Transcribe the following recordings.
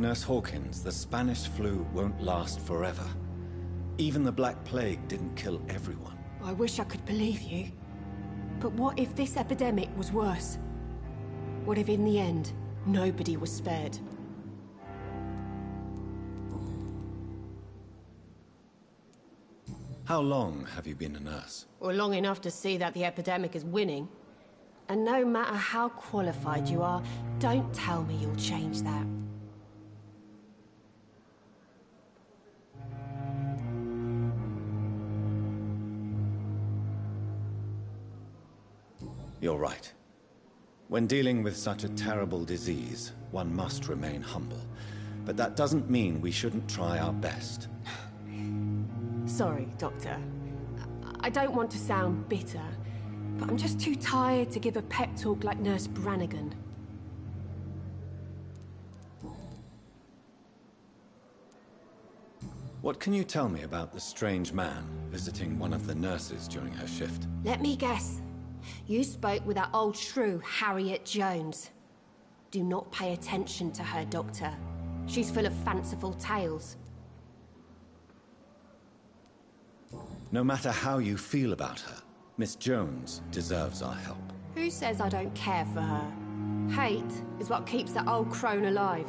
Nurse Hawkins, the Spanish flu won't last forever. Even the Black Plague didn't kill everyone. I wish I could believe you. But what if this epidemic was worse? What if in the end, nobody was spared? How long have you been a nurse? Well, long enough to see that the epidemic is winning. And no matter how qualified you are, don't tell me you'll change that. You're right. When dealing with such a terrible disease, one must remain humble. But that doesn't mean we shouldn't try our best. Sorry, Doctor. I don't want to sound bitter, but I'm just too tired to give a pep talk like Nurse Brannigan. What can you tell me about the strange man visiting one of the nurses during her shift? Let me guess. You spoke with that old shrew, Harriet Jones. Do not pay attention to her, Doctor. She's full of fanciful tales. No matter how you feel about her, Miss Jones deserves our help. Who says I don't care for her? Hate is what keeps that old crone alive.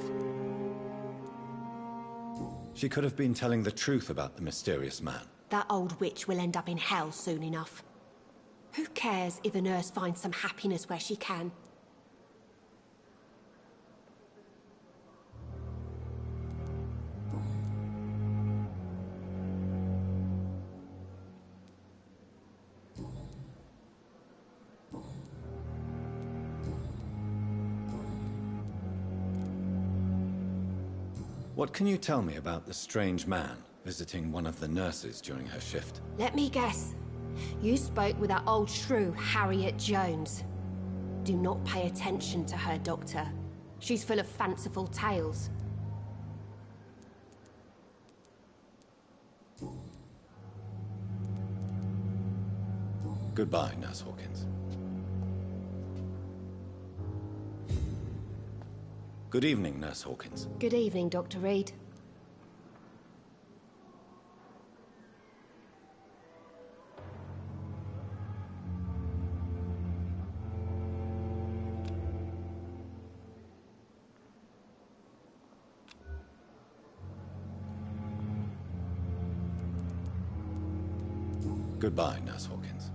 She could have been telling the truth about the mysterious man. That old witch will end up in hell soon enough. Who cares if a nurse finds some happiness where she can? What can you tell me about the strange man visiting one of the nurses during her shift? Let me guess. You spoke with that old shrew, Harriet Jones. Do not pay attention to her, Doctor. She's full of fanciful tales. Goodbye, Nurse Hawkins. Good evening, Nurse Hawkins. Good evening, Dr. Reed. Goodbye, Nurse Hawkins.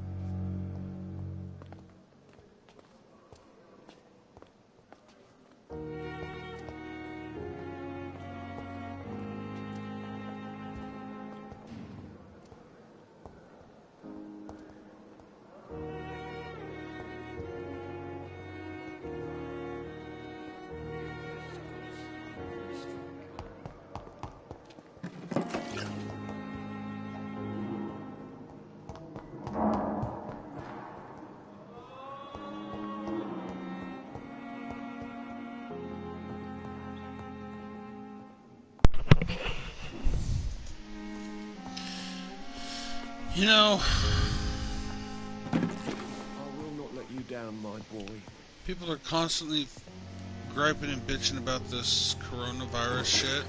You know, I will not let you down, my boy. people are constantly griping and bitching about this coronavirus shit.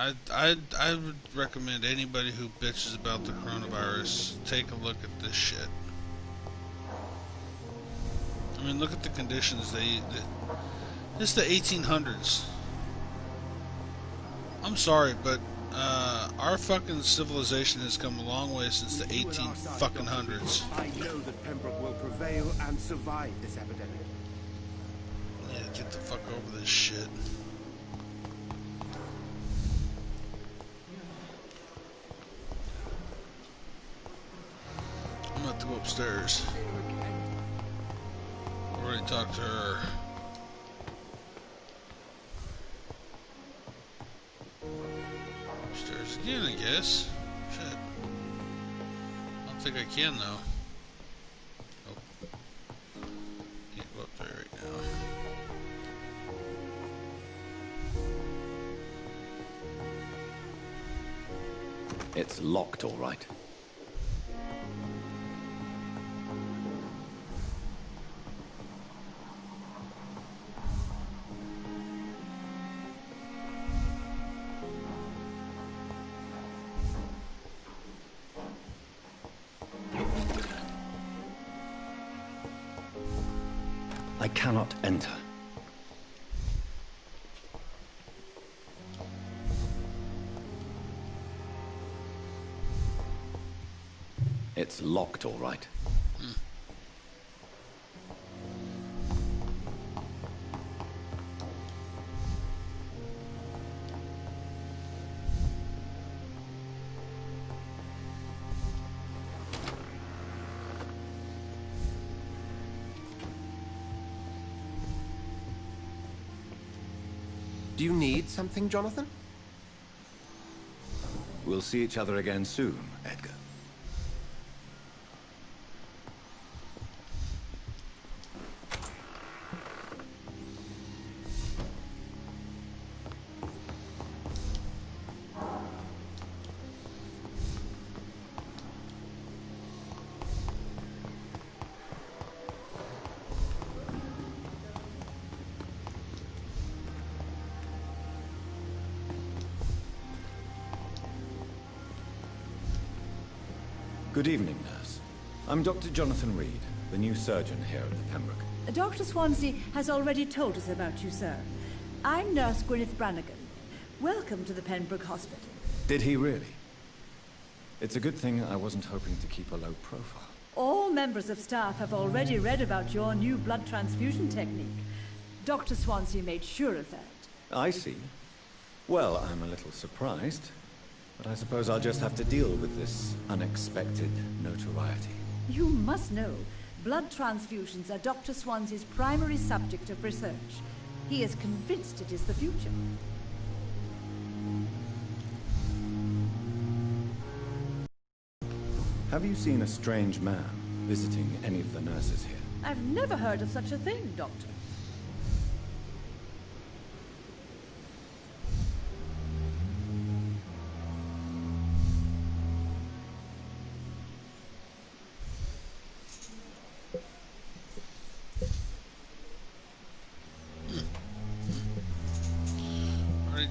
I would recommend anybody who bitches about the coronavirus take a look at this shit. I mean, look at the conditions. This is the 1800s. I'm sorry, but our fucking civilization has come a long way since the 1800s. I know that Pembroke will prevail and survive this epidemic. Yeah, get the fuck over this shit. I'm gonna have to go upstairs. Already talked to her. Upstairs again, I guess. Shit. I don't think I can though. Nope. Can't go up there right now. It's locked, all right. I cannot enter. It's locked, all right. Do you need something, Jonathan? We'll see each other again soon, Edgar. Good evening, nurse. I'm Dr. Jonathan Reed, the new surgeon here at the Pembroke. Dr. Swansea has already told us about you, sir. I'm Nurse Gwyneth Brannigan. Welcome to the Pembroke Hospital. Did he really? It's a good thing I wasn't hoping to keep a low profile. All members of staff have already read about your new blood transfusion technique. Dr. Swansea made sure of that. I see. Well, I'm a little surprised, but I suppose I'll just have to deal with this unexpected notoriety. You must know, blood transfusions are Dr. Swansea's primary subject of research. He is convinced it is the future. Have you seen a strange man visiting any of the nurses here? I've never heard of such a thing, Doctor.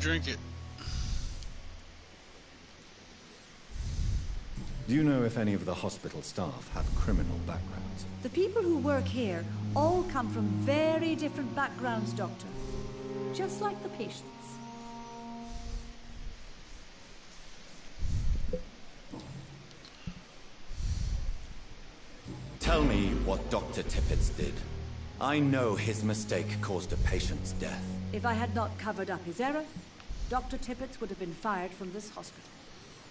Drink it. Do you know if any of the hospital staff have criminal backgrounds? The people who work here all come from very different backgrounds, Doctor. Just like the patients. Tell me what Dr. Tippett did. I know his mistake caused a patient's death. If I had not covered up his error, Dr. Tippett would have been fired from this hospital.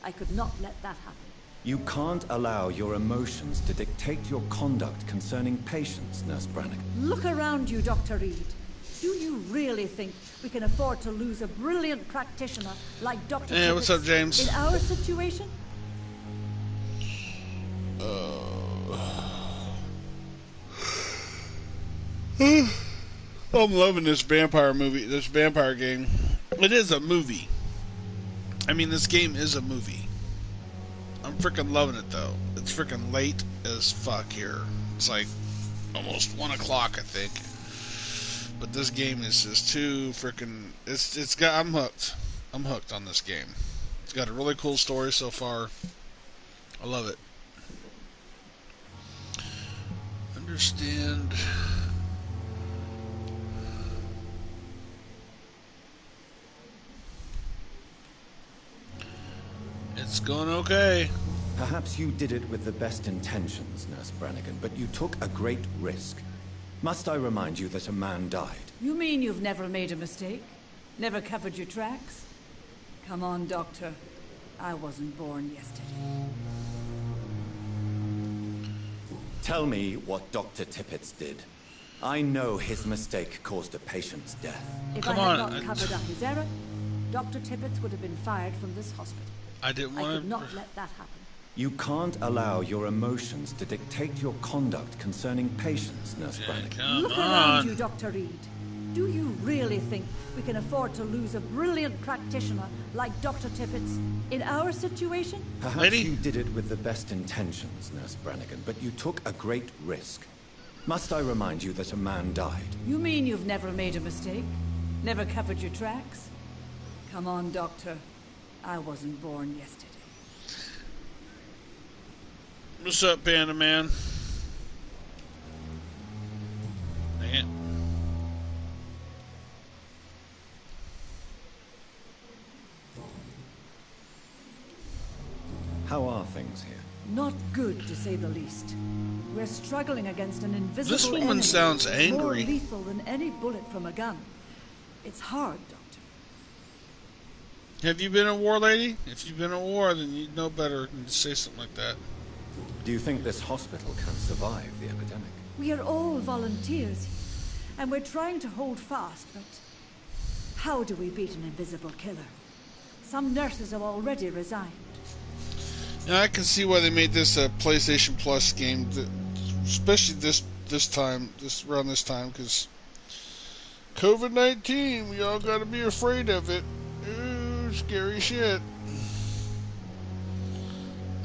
I could not let that happen. You can't allow your emotions to dictate your conduct concerning patients, Nurse Brannigan. Look around you, Dr. Reed. Do you really think we can afford to lose a brilliant practitioner like Dr. Hey, Tippett what's up, James? in our situation? I'm loving this vampire movie, this vampire game. It is a movie. I mean, this game is a movie. I'm freaking loving it, though. It's freaking late as fuck here. It's like almost 1 o'clock, I think. But this game is just too freaking... It's got... I'm hooked. I'm hooked on this game. It's got a really cool story so far. I love it. Understand... It's going okay. Perhaps you did it with the best intentions, Nurse Brannigan, but you took a great risk. Must I remind you that a man died? You mean you've never made a mistake? Never covered your tracks? Come on, Doctor. I wasn't born yesterday. Tell me what Dr. Tippett did. I know his mistake caused a patient's death. If Come I had on, not covered up his error, Dr. Tippett would have been fired from this hospital. I didn't I want could to... not let that happen. You can't allow your emotions to dictate your conduct concerning patients, Nurse Brannigan. Come Look on. around you, Dr. Reed. Do you really think we can afford to lose a brilliant practitioner like Dr. Tippett in our situation? Perhaps Lady? you did it with the best intentions, Nurse Brannigan, but you took a great risk. Must I remind you that a man died? You mean you've never made a mistake? Never covered your tracks? Come on, Doctor. I wasn't born yesterday. What's up, Panda Man? Dang it. belongs here. Not good, to say the least. We're struggling against an invisible This woman enemy sounds more angry. lethal than any bullet from a gun. It's hard, Doctor. Have you been in war, lady? If you've been in war, then you'd know better than to say something like that. Do you think this hospital can survive the epidemic? We are all volunteers, and we're trying to hold fast, but how do we beat an invisible killer? Some nurses have already resigned. Now I can see why they made this a PlayStation Plus game, especially this around this time, because COVID-19, we all gotta be afraid of it. Ooh, scary shit.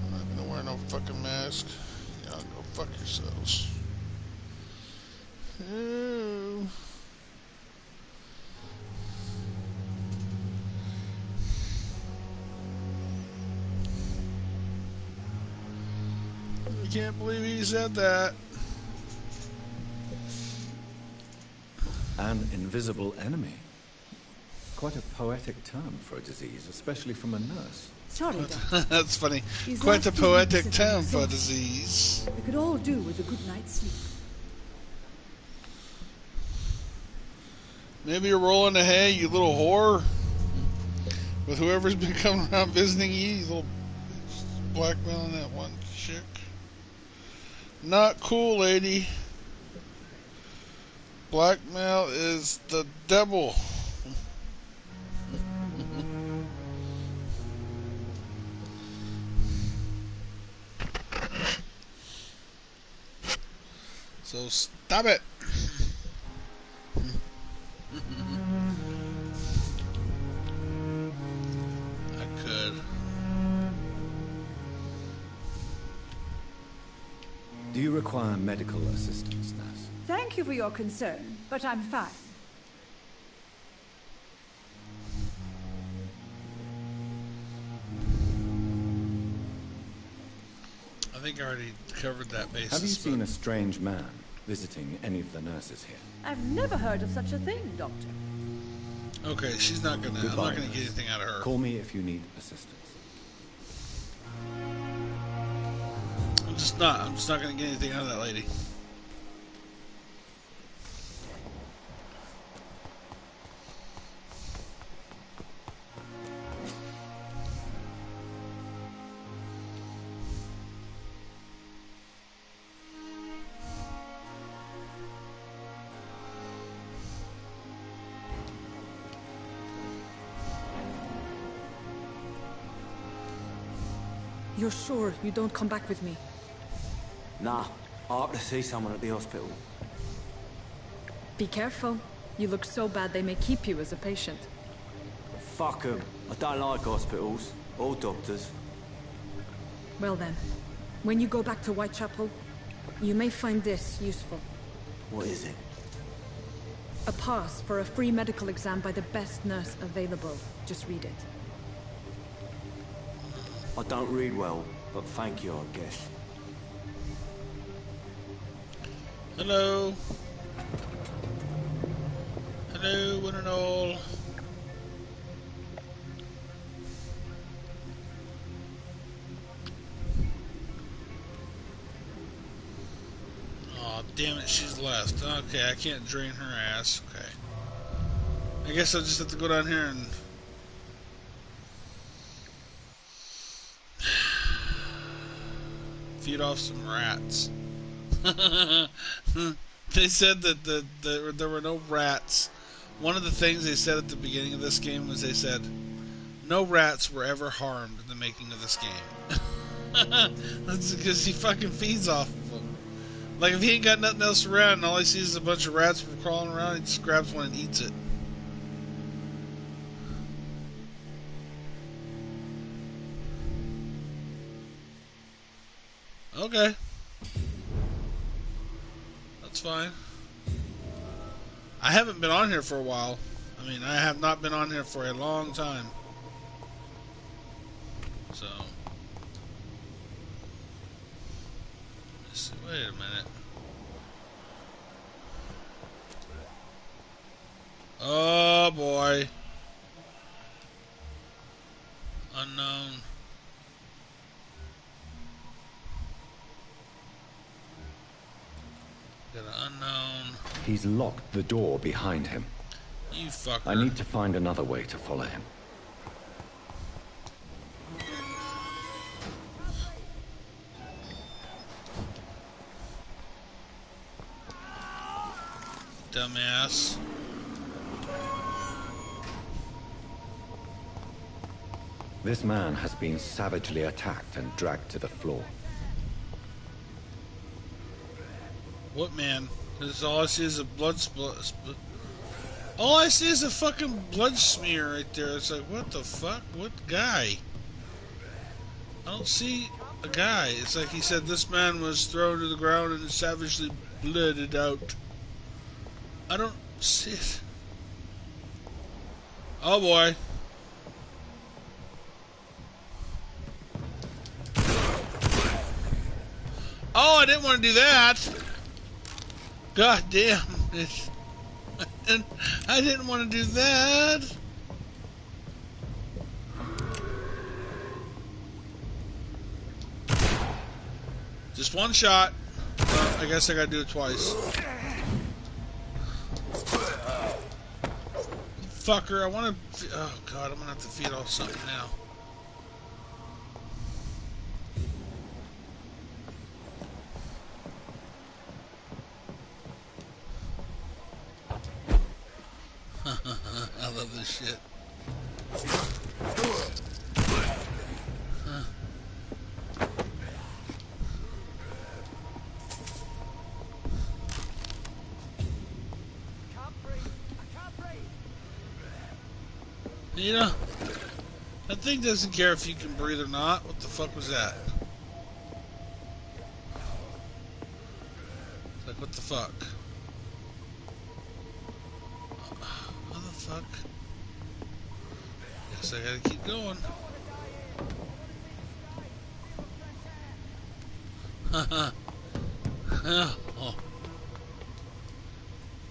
I'm not gonna wear no fucking mask. Y'all go fuck yourselves. Ooh. I can't believe he said that. An invisible enemy. Quite a poetic term for a disease, especially from a nurse. Sorry, Doctor. That's funny. These Quite a last few poetic weeks term have been for a exhausting. disease. We could all do with a good night's sleep. Maybe you're rolling the hay, you little whore. With whoever's been coming around visiting you little blackmailing that one chick. Not cool, lady. Blackmail is the devil. So stop it. I could. Do you require medical assistance, nurse? Thank you for your concern, but I'm fine. I think I already covered that basis. Have you seen a strange man visiting any of the nurses here? I've never heard of such a thing, Doctor. Okay, she's not gonna. I'm Goodbye, not gonna nurse. get anything out of her. Call me if you need assistance. I'm just not gonna get anything out of that lady. You're sure you don't come back with me? Nah, I have to see someone at the hospital. Be careful. You look so bad they may keep you as a patient. Fuck 'em. I don't like hospitals or doctors. Well then, when you go back to Whitechapel, you may find this useful. What is it? A pass for a free medical exam by the best nurse available. Just read it. I don't read well, but thank you, I guess. Hello. Hello, one and all. Aw, damn it, she's left. Okay, I can't drain her ass. Okay. I guess I'll just have to go down here and... feed off some rats. They said that there were no rats. One of the things they said at the beginning of this game was they said no rats were ever harmed in the making of this game. That's because he fucking feeds off of them. Like if he ain't got nothing else around and all he sees is a bunch of rats crawling around, he just grabs one and eats it. Okay. That's fine. I haven't been on here for a while. I mean, I have not been on here for a long time. So. Let's see. Wait a minute. Oh boy. He's locked the door behind him. You fucker. I need to find another way to follow him. Dumbass. This man has been savagely attacked and dragged to the floor. What man? This all I see is a blood all I see is a fucking blood smear right there. It's like, what the fuck? What guy? I don't see a guy. It's like he said this man was thrown to the ground and savagely blooded out. I don't see it. Oh boy. Oh, I didn't want to do that. God damn it. And I didn't want to do that. Just one shot. I guess I gotta do it twice. Fucker, I want to... Oh god, I'm gonna have to feed off something now. I love this shit. You know, that thing doesn't care if you can breathe or not. What the fuck was that? It's like, what the fuck? What the fuck? Guess I gotta keep going. Oh.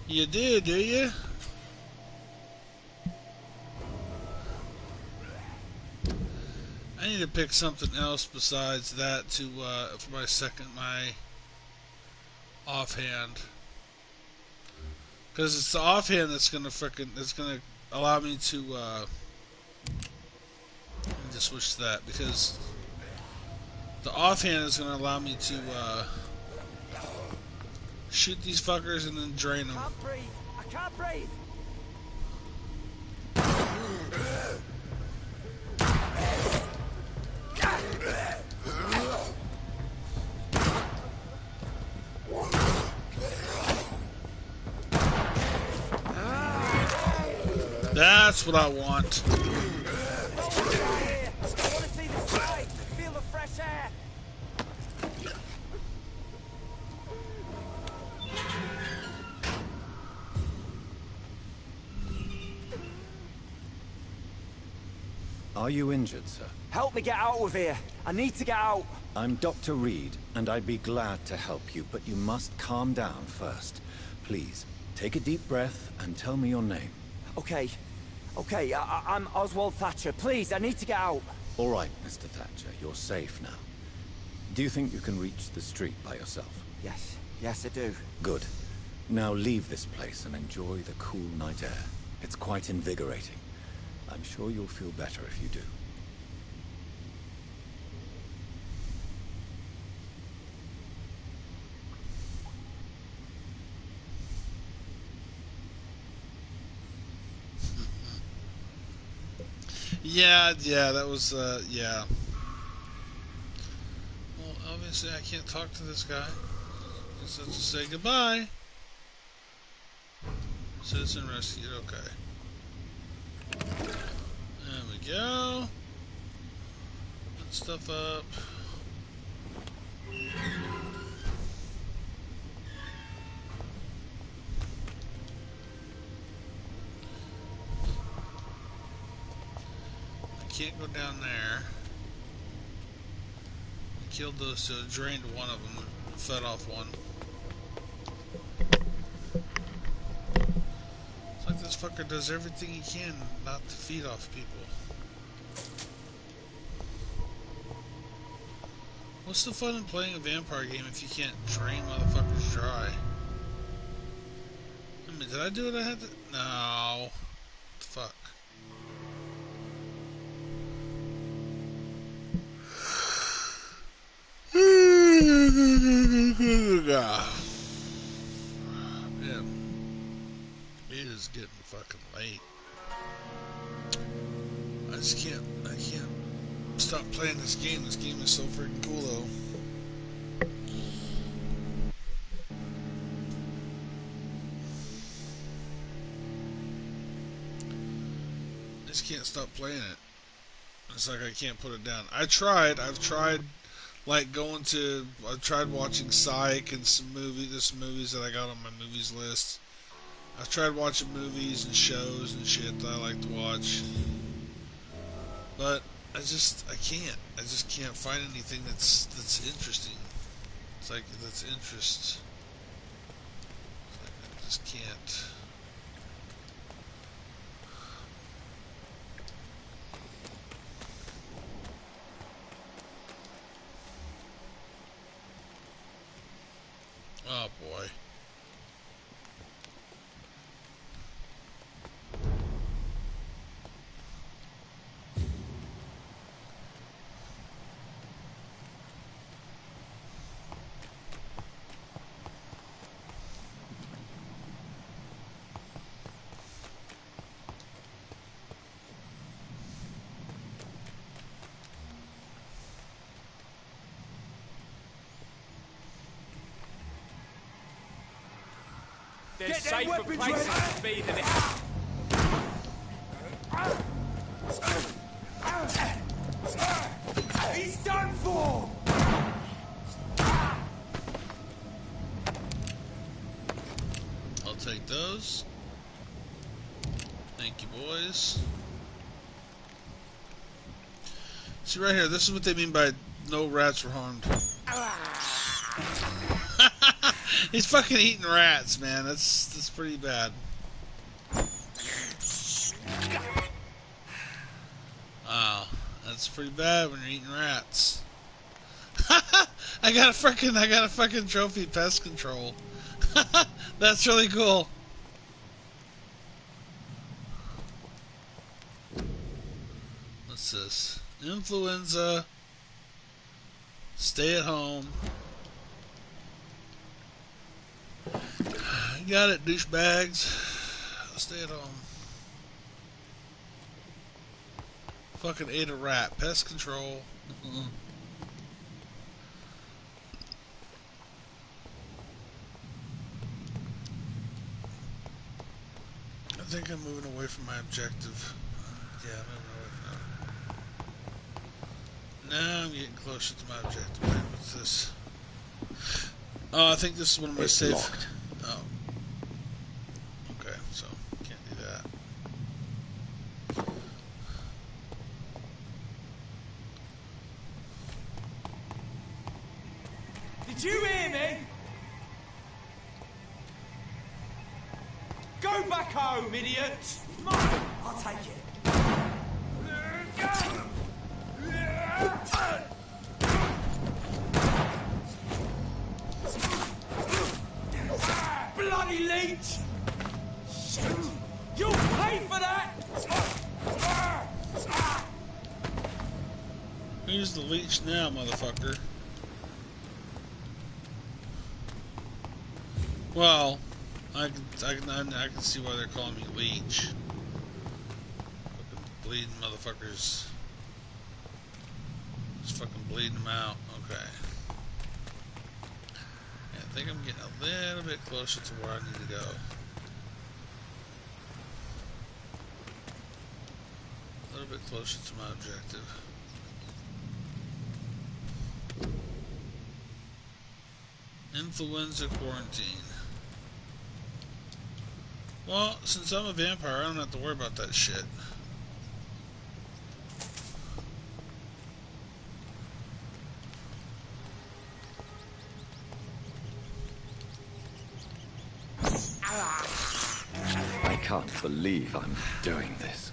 You do you? I need to pick something else besides that to for my offhand, because it's the offhand that's gonna allow me to let me just switch to that, because the offhand is gonna allow me to shoot these fuckers and then drain them. I can't breathe. That's what I want. I want to see the sky, feel the fresh air. Are you injured, sir? Help me get out of here. I need to get out. I'm Dr. Reed, and I'd be glad to help you, but you must calm down first. Please, take a deep breath and tell me your name. Okay. I'm Oswald Thatcher. Please, I need to get out. All right, Mr. Thatcher, you're safe now. Do you think you can reach the street by yourself? Yes, I do. Good. Now leave this place and enjoy the cool night air. It's quite invigorating. I'm sure you'll feel better if you do. Yeah, that was, yeah. Well, obviously I can't talk to this guy. Just have to say goodbye. Citizen rescued, okay. There we go. Put stuff up. Can't go down there. I killed those two, drained one of them, fed off one. It's like this fucker does everything he can not to feed off people. What's the fun in playing a vampire game if you can't drain motherfuckers dry? Did I do what I had to? No. Fuck. Man, it is getting fucking late. I can't stop playing this game. This game is so freaking cool though. I just can't stop playing it. It's like I can't put it down. I've tried like I've tried watching Psych and some movies that I got on my movies list. I've tried watching movies and shows and shit that I like to watch. But I just can't find anything that's interesting. It's like that's interest. It's like I just can't. Oh boy. There's safer places to be than it. He's done for! I'll take those. Thank you, boys. See right here, this is what they mean by no rats were harmed. He's fucking eating rats, man. That's pretty bad. Wow, that's pretty bad when you're eating rats. I got a fucking trophy pest control. That's really cool. What's this? Influenza. Stay at home. Got it, douchebags. Stay at home. Fucking ate a rat. Pest control. I think I'm moving away from my objective. Yeah, I'm moving away from that. Now I'm getting closer to my objective. Man, what's this? Oh, I think this is one of my safe. Locked. Oh. Okay, so can't do that. Did you hear me? Go back home, idiot! Mine! I'll take it. Bloody leech! Shit! You'll pay for that! Who's the leech now, motherfucker? Well, I can see why they're calling me leech. Fucking bleeding motherfuckers. Just fucking bleeding them out. Okay. Yeah, I think I'm getting a little bit closer to where I need to go. A little bit closer to my objective. Influenza quarantine. Well, since I'm a vampire, I don't have to worry about that shit. I can't believe I'm doing this.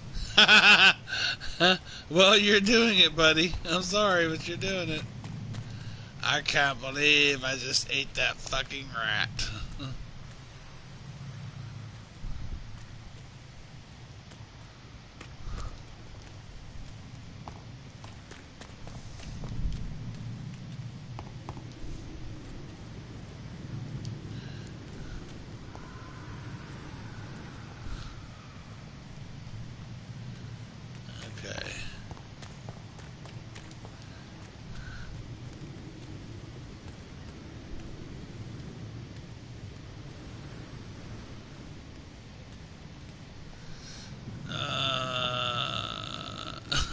Well, you're doing it, buddy. I'm sorry, but you're doing it. I can't believe I just ate that fucking rat.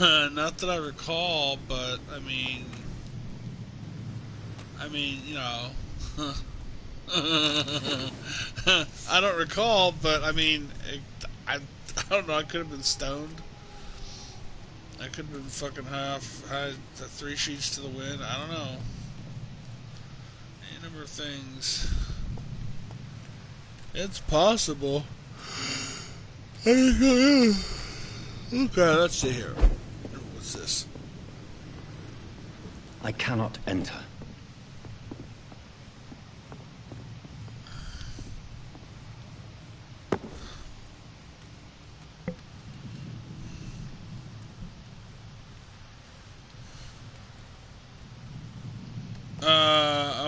Not that I recall, but I mean, you know, I don't recall, but I mean, I don't know. I could have been stoned. I could have been fucking high off, high, 3 sheets to the wind. I don't know. Any number of things. It's possible. Okay, let's see here. What's this? I cannot enter.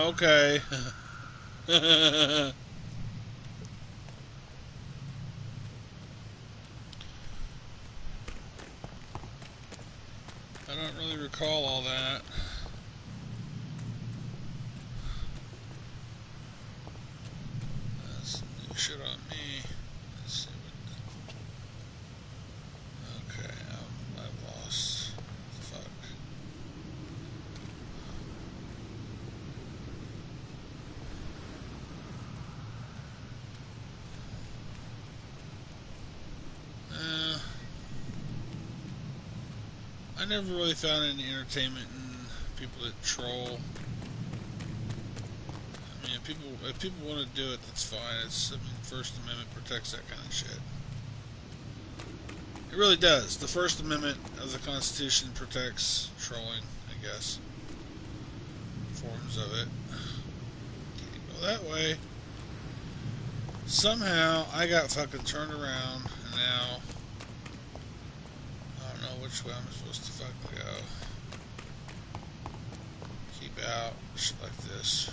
Okay. I don't really recall all that. That's some new shit on me. Let's see what... Okay, I've lost. Fuck. I never really found any entertainment in people that troll. I mean, if people want to do it, that's fine. It's, I mean, First Amendment protects that kind of shit. It really does. The First Amendment of the Constitution protects trolling, I guess. Forms of it. Can't go that way. Somehow, I got fucking turned around, and now... I don't know which way I'm supposed to fucking go. Keep out, shit like this.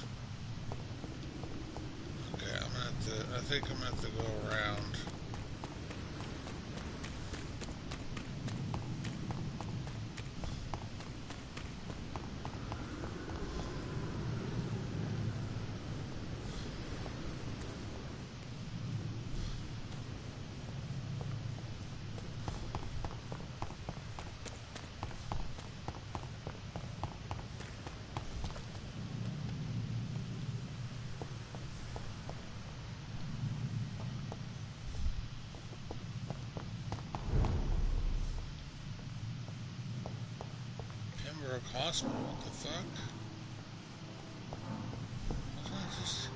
Okay, I'm gonna have to, I think I'm gonna have to go around. Hospital, what the fuck? Wasn't I just...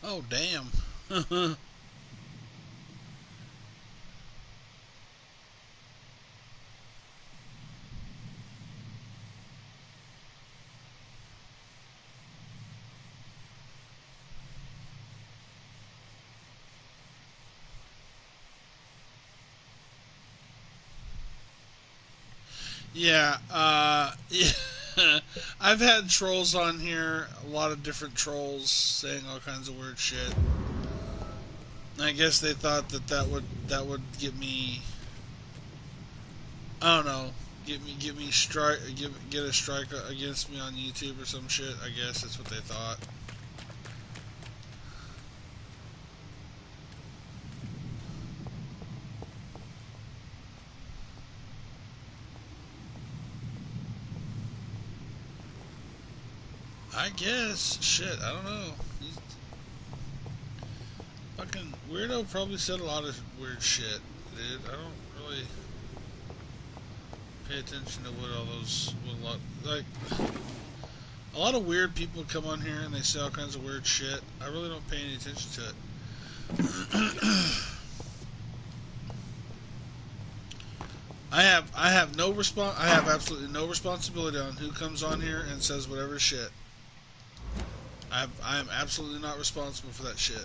Oh, damn. Yeah, yeah. I've had trolls on here, a lot of different trolls saying all kinds of weird shit. I guess they thought that would get me, I don't know, get a strike against me on YouTube or some shit. I guess that's what they thought. I guess. Shit, I don't know. Fucking weirdo probably said a lot of weird shit, dude. I don't really... pay attention to what all those, like, a lot of weird people come on here and they say all kinds of weird shit. I really don't pay any attention to it. I have absolutely no responsibility on who comes on here and says whatever shit. I am absolutely not responsible for that shit.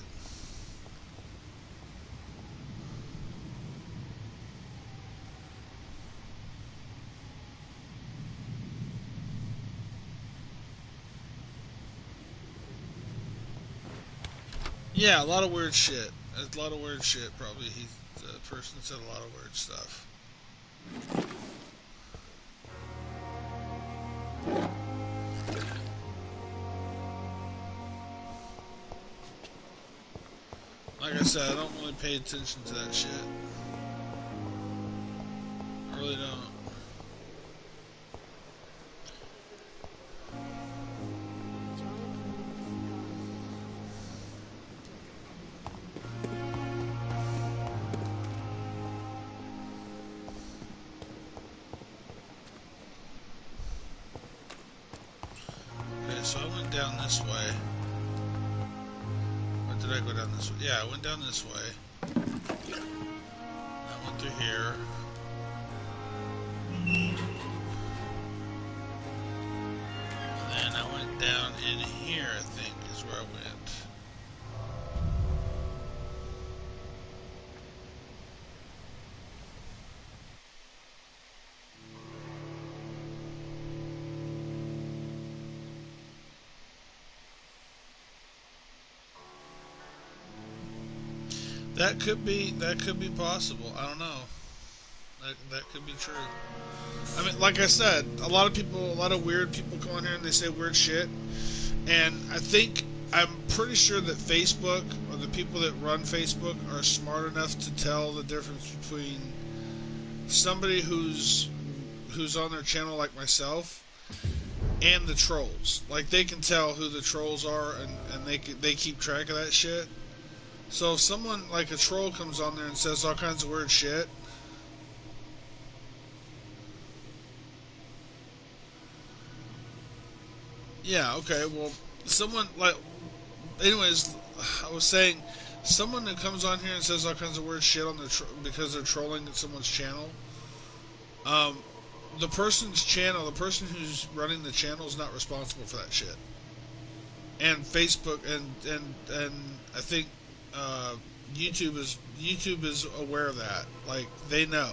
Yeah, a lot of weird shit. A lot of weird shit. Probably the person said a lot of weird stuff. Like I said, I don't really pay attention to that shit. I really don't. So I went down this way. Or did I go down this way? Yeah, I went down this way. I went through here. And then I went down in here, I think, is where I went. That could be possible. I don't know. That could be true. I mean, like I said, a lot of weird people come on here and they say weird shit. And I'm pretty sure that Facebook, or the people that run Facebook, are smart enough to tell the difference between somebody who's on their channel like myself and the trolls. Like, they can tell who the trolls are, and they keep track of that shit. So if someone like a troll comes on there and says all kinds of weird shit, yeah, okay, well, someone like, anyways, I was saying, someone that comes on here and says all kinds of weird shit on because they're trolling someone's channel, the person's channel, the person who's running the channel is not responsible for that shit. And Facebook and I think YouTube is aware of that. Like, they know.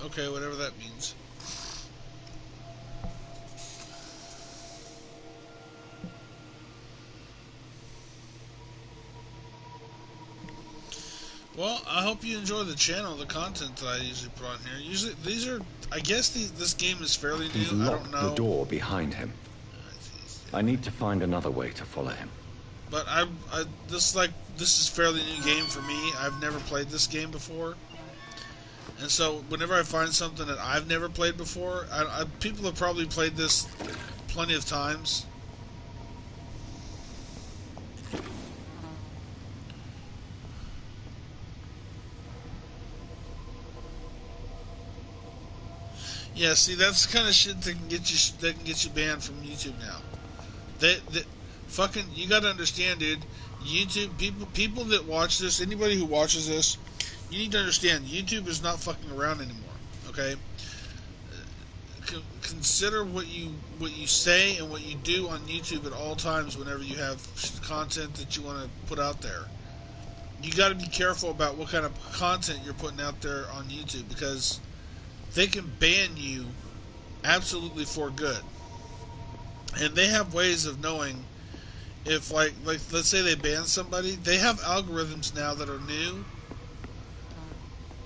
Okay, whatever that means. Well, I hope you enjoy the channel, the content that I usually put on here. Usually, these are, I guess this game is fairly new. He's locked the door behind him. I need to find another way to follow him. But this is fairly new game for me. I've never played this game before. And so, whenever I find something that I've never played before, people have probably played this plenty of times. Yeah, see, that's the kind of shit that can get you banned from YouTube now. Fucking, you gotta understand, dude. YouTube people that watch this, anybody who watches this, you need to understand, YouTube is not fucking around anymore. Okay, consider what you say and what you do on YouTube at all times. Whenever you have content that you want to put out there, you got to be careful about what kind of content you're putting out there on YouTube, because they can ban you absolutely for good. And they have ways of knowing if, like let's say they ban somebody, they have algorithms now that are new.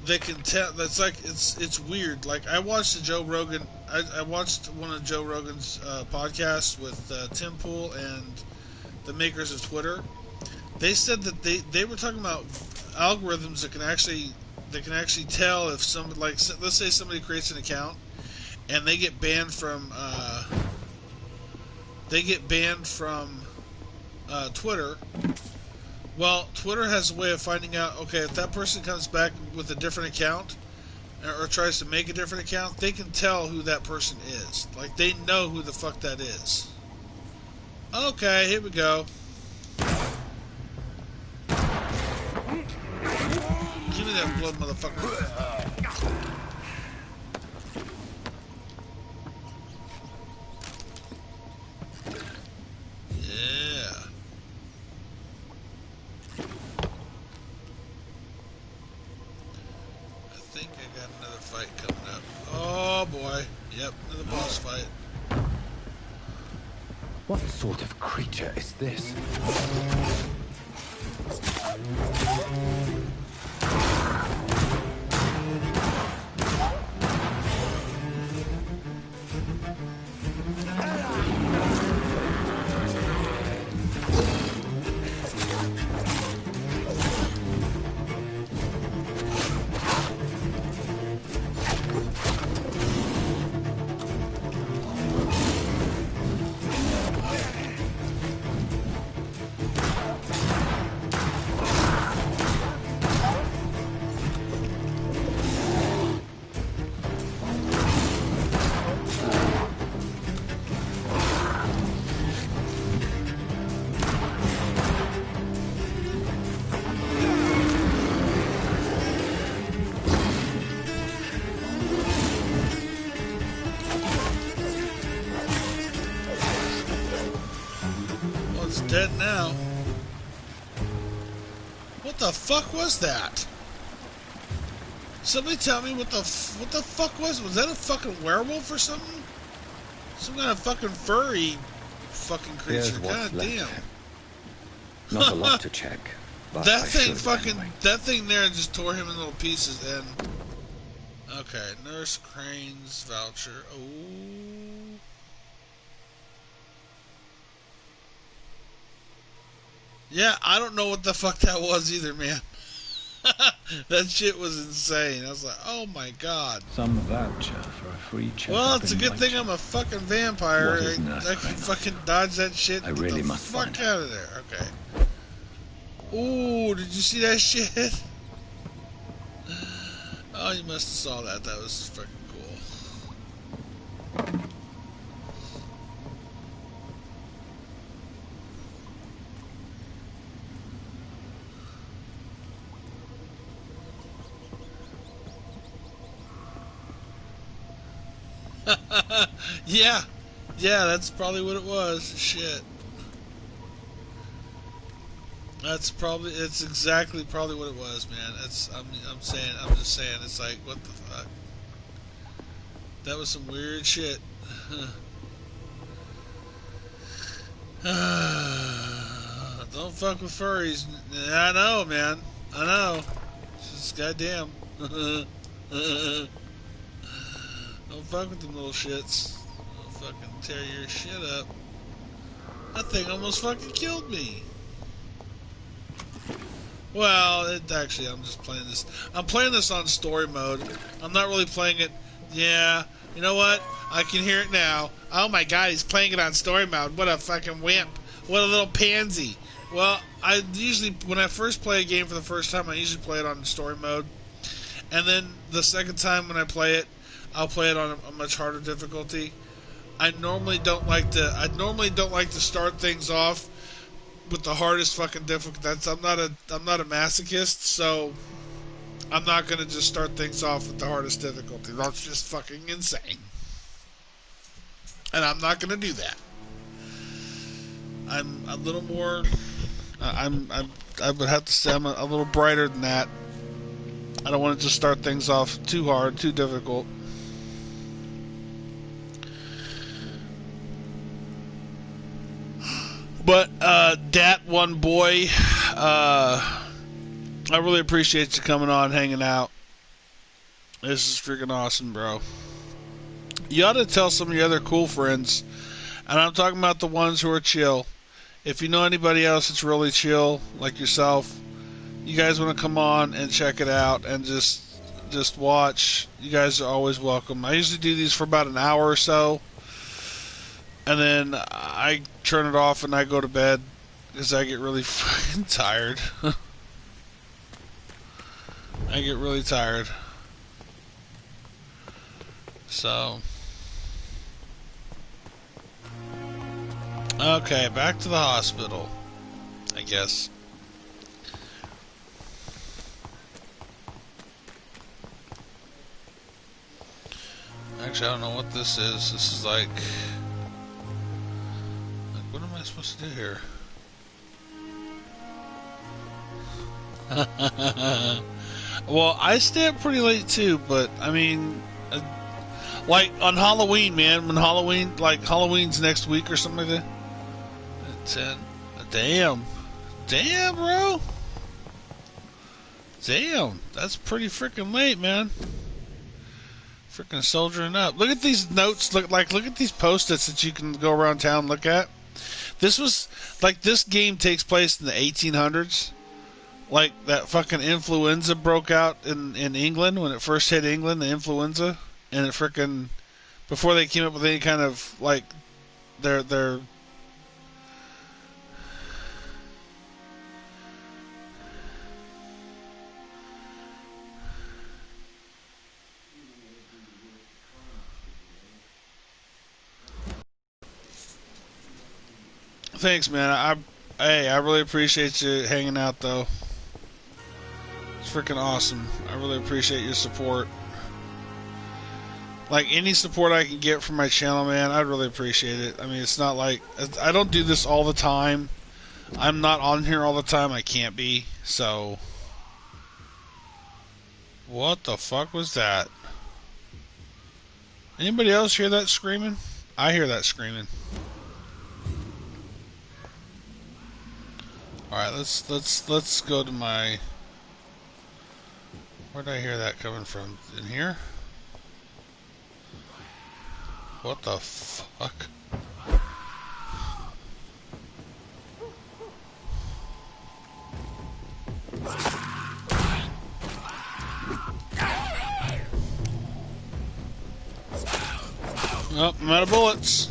They can tell. That's like, it's weird. Like, I watched the Joe Rogan. I watched one of Joe Rogan's podcasts with Tim Pool and the makers of Twitter. They said that they were talking about algorithms that can actually tell if somebody, like, let's say somebody creates an account and they get banned from Twitter. Well, Twitter has a way of finding out, okay, if that person comes back with a different account or tries to make a different account, they can tell who that person is. Like, they know who the fuck that is. Okay, here we go. Give me that blood, motherfucker. Yeah. I think I got another fight coming up. Oh boy. Yep, another boss fight. What sort of creature is this? Dead now. What the fuck was that? Somebody tell me what the fuck was? Was that a fucking werewolf or something? Some kind of fucking furry fucking creature. God damn. Not a lot to check. But that I thing should fucking anyway. that thing there just tore him in little pieces. And okay, Nurse Crane's voucher. Oh. Yeah, I don't know what the fuck that was either, man. That shit was insane. I was like, oh my god. Some voucher for a free check. Well, it's a good thing I'm a fucking vampire. What is I Nurse can Crane? fucking dodge that shit. I Get really the must fuck find out of there. Okay. Ooh, did you see that shit? Oh, you must have saw that. That was fucking cool. Yeah, that's probably what it was. Shit. It's exactly probably what it was, man. I'm just saying, it's like, what the fuck? That was some weird shit. Don't fuck with furries. I know, man. I know. Just goddamn. Don't fuck with them little shits. I'll fucking tear your shit up. That thing almost fucking killed me. Well, actually, I'm just playing this. I'm playing this on story mode. I'm not really playing it. Yeah, you know what? I can hear it now. Oh my god, he's playing it on story mode. What a fucking wimp. What a little pansy. Well, I usually, when I first play a game for the first time, I usually play it on story mode. And then the second time when I play it, I'll play it on a much harder difficulty. I normally don't like to start things off with the hardest fucking difficulty. I'm not a masochist, so I'm not gonna just start things off with the hardest difficulty. That's just fucking insane. And I'm not gonna do that. I'm a little more. I would have to say I'm a little brighter than that. I don't want to just start things off too hard, too difficult. But, Dat One Boy, I really appreciate you coming on, hanging out. This is freaking awesome, bro. You ought to tell some of your other cool friends, and I'm talking about the ones who are chill. if you know anybody else that's really chill, like yourself, you guys want to come on and check it out and just watch, you guys are always welcome. I usually do these for about an hour or so, and then I turn it off and I go to bed because I get really fucking tired. I get really tired. So, okay, back to the hospital, I guess. Actually, I don't know what this is. This is like what am I supposed to do here? Well, I stay up pretty late too, but I mean, like on Halloween, man, when Halloween's next week or something like that. 10. Damn, bro. Damn, that's pretty freaking late, man. Freaking soldiering up. Look at these notes. Look at these post-its that you can go around town and look at. This game takes place in the 1800s. Like that fucking influenza broke out in England when it first hit England, the influenza, and it freaking before they came up with any kind of like their Thanks, man. I really appreciate you hanging out, though. It's freaking awesome. I really appreciate your support. Like, any support I can get from my channel, man, I'd really appreciate it. I mean, it's not like... I don't do this all the time. I'm not on here all the time. I can't be. So... What the fuck was that? Anybody else hear that screaming? I hear that screaming. Alright, let's go to my... Where did I hear that coming from? In here? What the fuck? Oh, I'm out of bullets.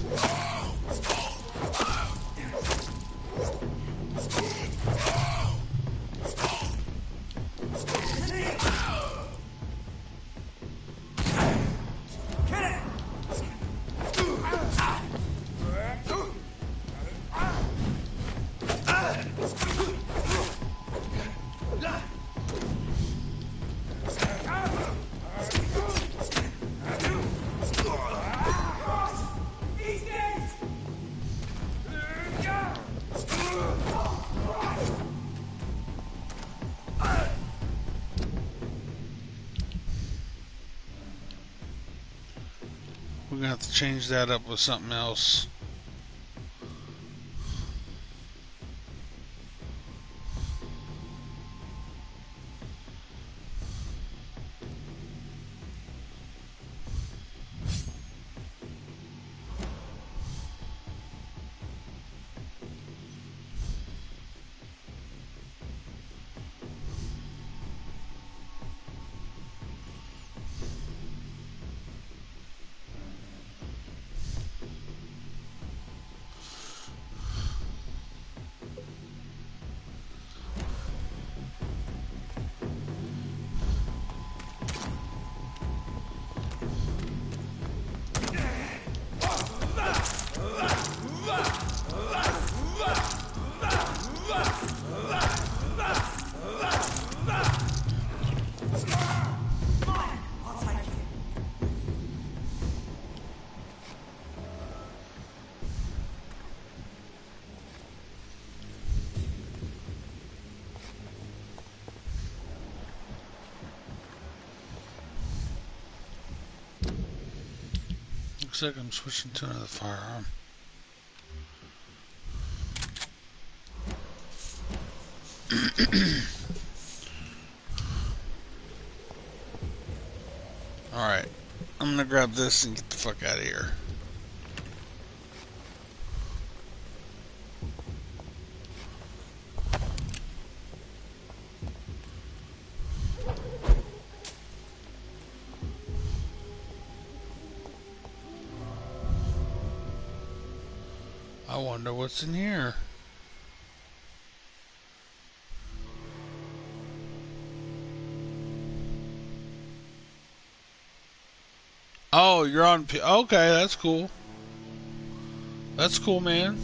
We're gonna have to change that up with something else. Looks like I'm switching to another firearm. Alright, I'm gonna grab this and get the fuck out of here. I wonder what's in here. Oh, you're on... Okay, that's cool. That's cool, man.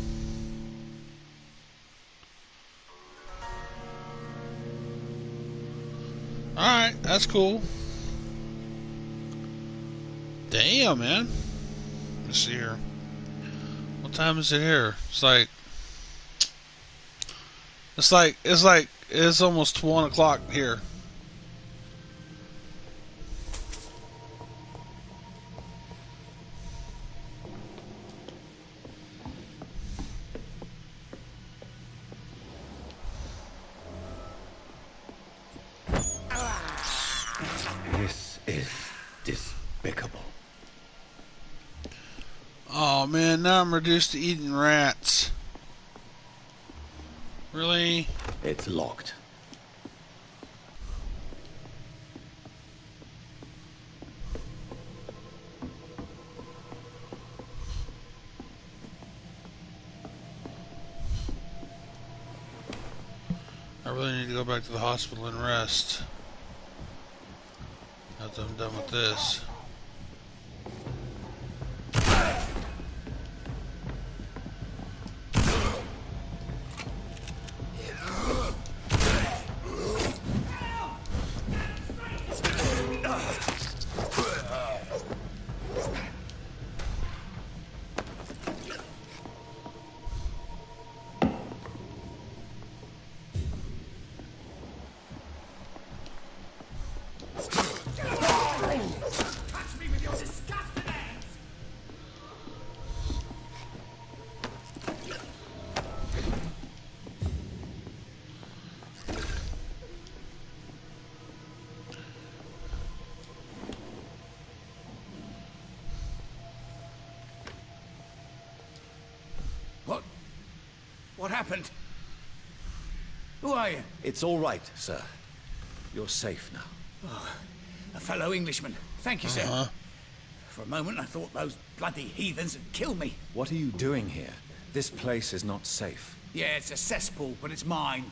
Alright, that's cool. Damn, man. Let's see here. What time is it here? It's almost 1 o'clock here. This is despicable. Oh man, now I'm reduced to eating rats. Really? It's locked. I really need to go back to the hospital and rest. After I'm done with this. What happened? Who are you? It's all right, sir. You're safe now. Oh, a fellow Englishman. Thank you, sir. For a moment, I thought those bloody heathens had killed me. What are you doing here? This place is not safe. Yeah, it's a cesspool, but it's mine.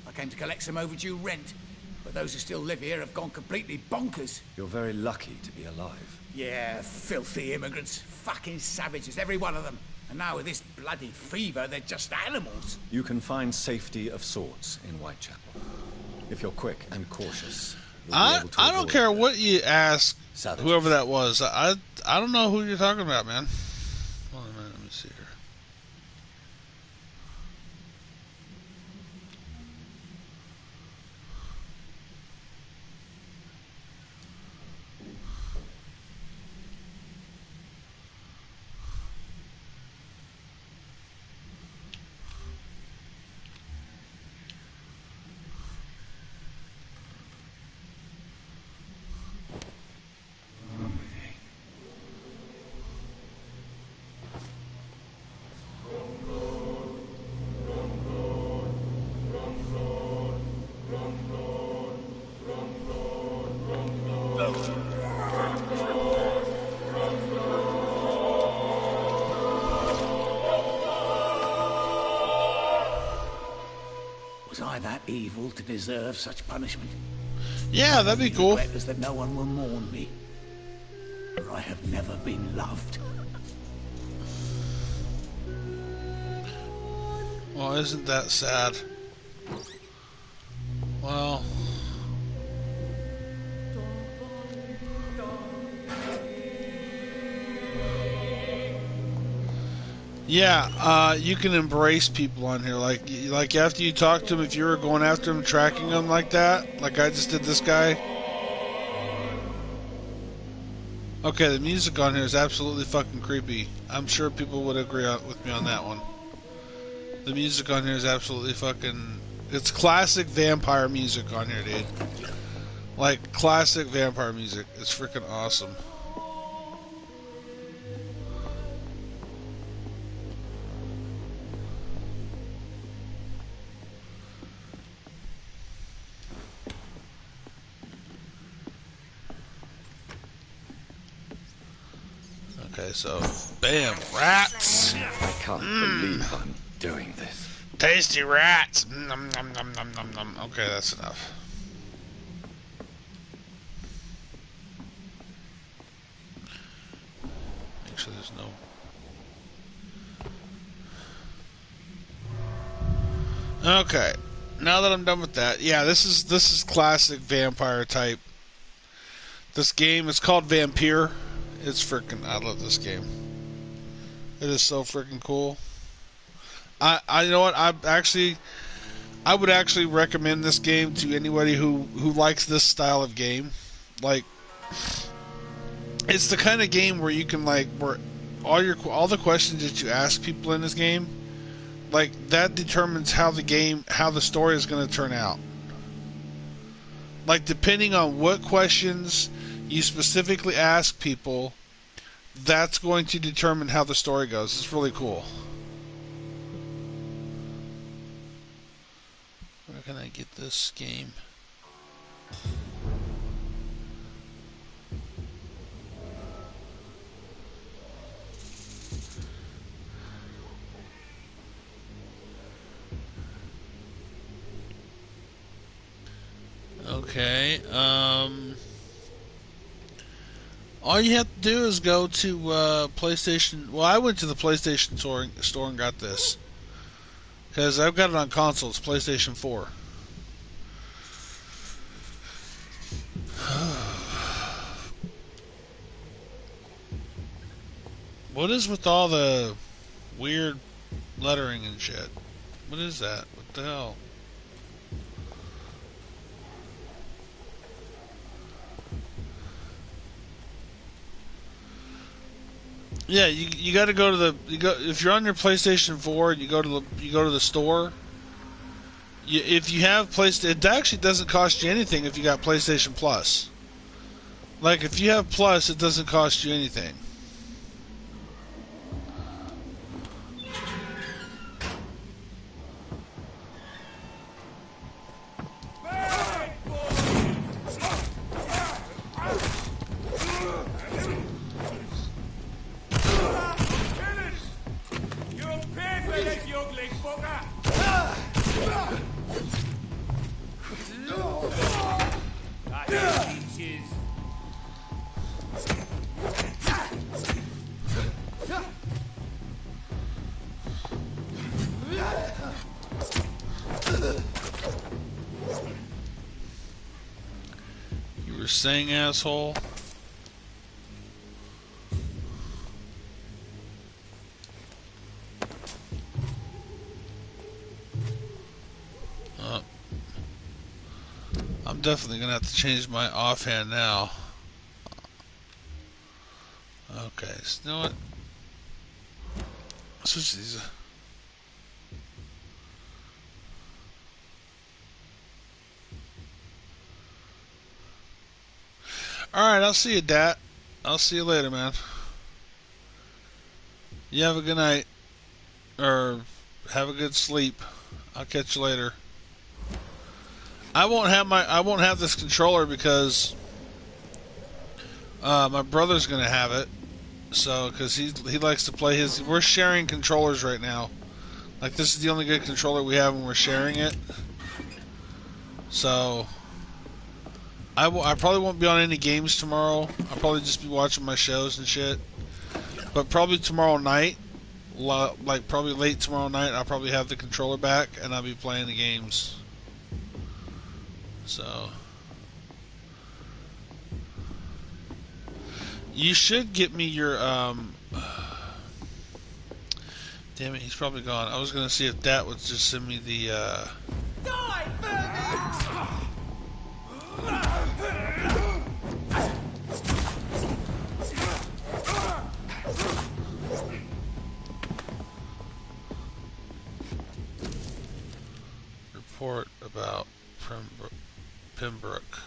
I came to collect some overdue rent. But those who still live here have gone completely bonkers. You're very lucky to be alive. Yeah, filthy immigrants. Fucking savages, every one of them. And now with this bloody fever, they're just animals. You can find safety of sorts in Whitechapel. If you're quick and cautious, you'll be able to I don't care what you ask whoever that was. I don't know who you're talking about, man. Hold on a minute, let me see here. Was I that evil to deserve such punishment? Yeah, that'd be cool. The regret is that no one will mourn me. For I have never been loved. Well, isn't that sad? Well... Yeah, you can embrace people on here. Like after you talk to them, if you were going after them, tracking them like that, like I just did this guy. Okay, the music on here is absolutely fucking creepy. I'm sure people would agree with me on that one. The music on here is absolutely fucking... It's classic vampire music on here, dude. Like, classic vampire music. It's freaking awesome. Okay, so, bam, rats. I can't believe I'm doing this. Tasty rats. Nom, nom, nom, nom, nom, nom. Okay, that's enough. Make sure there's no. Okay. Now that I'm done with that, yeah, this is classic vampire type. This game is called Vampire. It's freaking. I love this game. It is so freaking cool. I you know what? I would actually recommend this game to anybody who likes this style of game. Like, it's the kind of game where you can where all the questions that you ask people in this game, like, that determines how the story is going to turn out. Like, depending on what questions you specifically ask people, that's going to determine how the story goes. It's really cool. Where can I get this game? Okay, all you have to do is go to PlayStation. Well, I went to the PlayStation store and got this. Because I've got it on console. It's PlayStation 4. What is with all the weird lettering and shit? What is that? What the hell? Yeah, you got to go to if you're on your PlayStation 4 and you go to the store. If you have PlayStation, it actually doesn't cost you anything if you got PlayStation Plus. Like, if you have Plus, it doesn't cost you anything. You were saying, asshole? I'm definitely gonna have to change my offhand now. Okay, so you know what? Switch these. Alright, I'll see you, Dat. I'll see you later, man. You have a good night. Or have a good sleep. I'll catch you later. I won't have this controller because my brother's gonna have it. So, because he likes to play his. We're sharing controllers right now. Like, this is the only good controller we have, and we're sharing it. So, I probably won't be on any games tomorrow. I'll probably just be watching my shows and shit. But probably tomorrow night, like probably late tomorrow night, I'll probably have the controller back and I'll be playing the games. So, you should get me your damn it, he's probably gone. I was gonna see if that would just send me the Die, Fergus! report about Pembroke.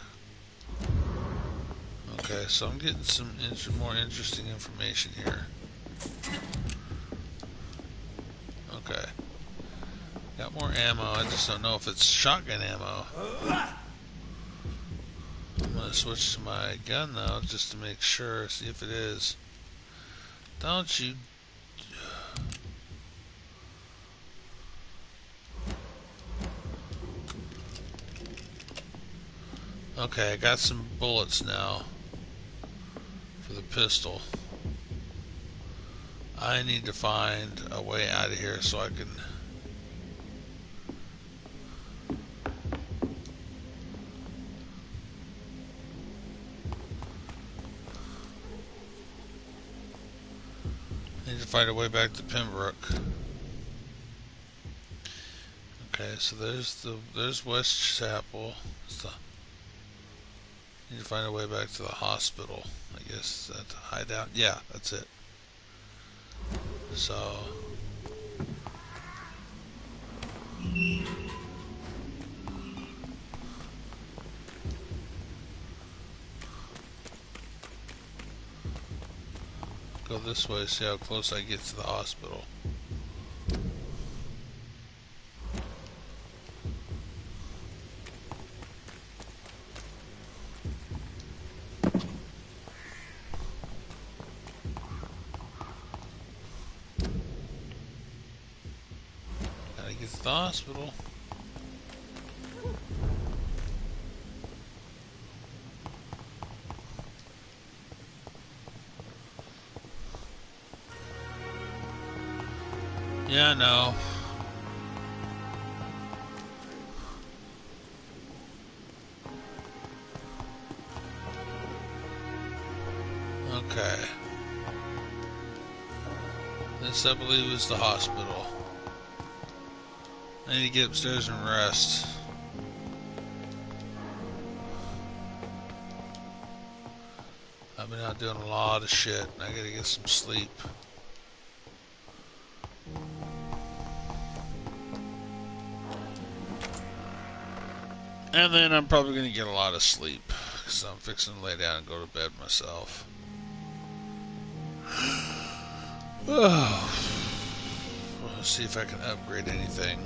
Okay, so I'm getting some more interesting information here. Okay. Got more ammo, I just don't know if it's shotgun ammo. I'm gonna switch to my gun though, just to make sure, see if it is. Don't you... Okay, I got some bullets now for the pistol. I need to find a way out of here so I can... I need to find a way back to Pembroke. Okay, so there's West Chapel. Need to find a way back to the hospital. I guess that's a hideout. Yeah, that's it. So go this way, see how close I get to the hospital. Gotta get to the hospital. Yeah, no. Okay. This, I believe, is the hospital. I need to get upstairs and rest. I've been out doing a lot of shit, and I gotta get some sleep. And then I'm probably going to get a lot of sleep, because I'm fixing to lay down and go to bed myself. Oh. Let's see if I can upgrade anything.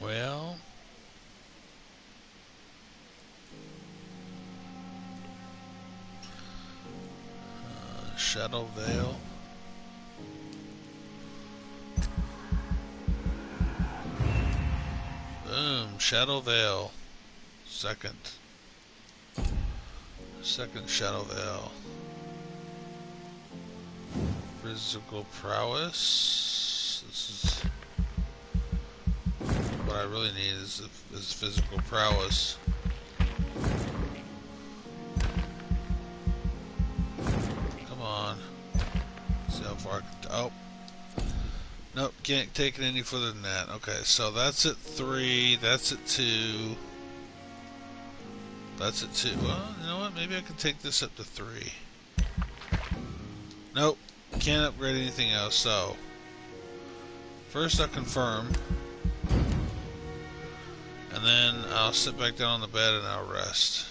Well... Shadow Veil. Boom, Shadow Veil. Second Shadow Veil. Physical prowess. This is what I really need is physical prowess. Come on. See how far I can. Oh. Nope, can't take it any further than that. Okay, so that's at 3, that's at 2. That's at 2. Well, you know what? Maybe I can take this up to 3. Nope, can't upgrade anything else. So, first I'll confirm. And then I'll sit back down on the bed and I'll rest.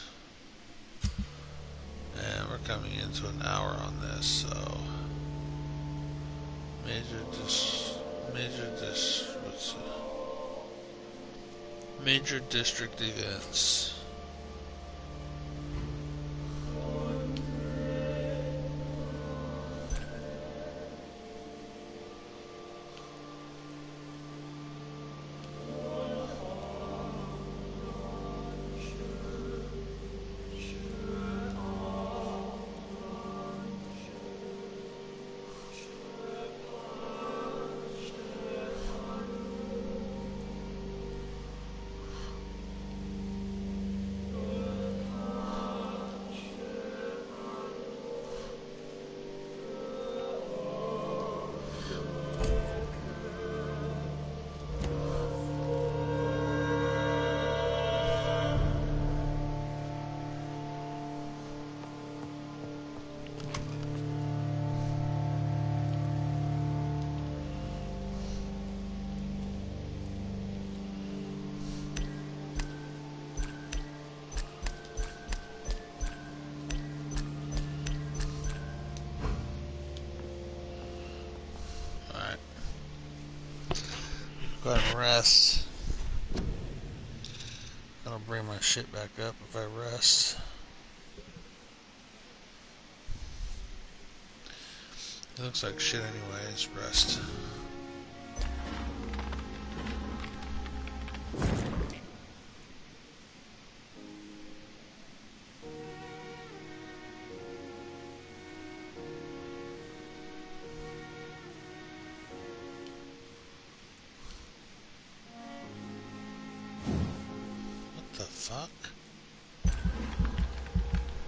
And we're coming into an hour on this, so... Major district events. Go ahead and rest. That'll bring my shit back up if I rest. It looks like shit anyways. Rest. fuck?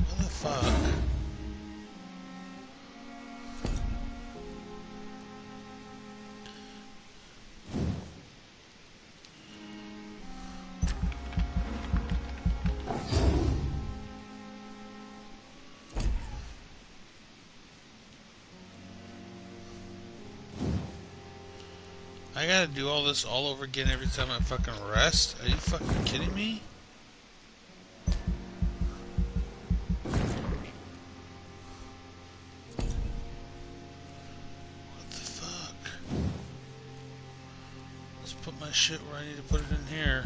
What the fuck? I gotta do all this all over again every time I fucking rest? Are you fucking kidding me? What the fuck? Let's put my shit where I need to put it in here.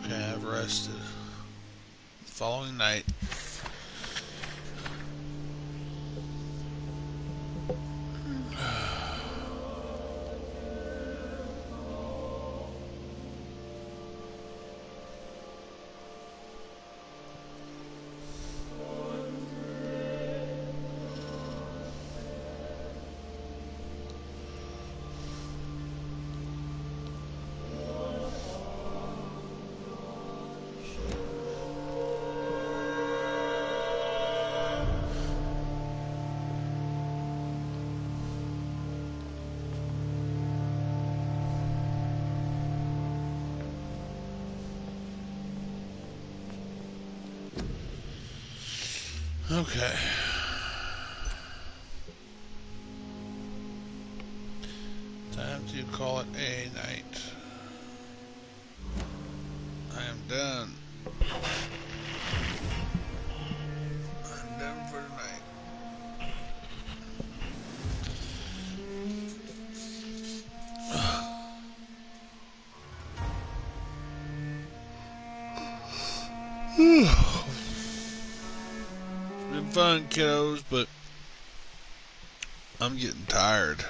Okay, I've rested. The following night. Okay. Time to call it a night. I am done. I'm done for tonight. Been fun, kiddos, but I'm getting tired.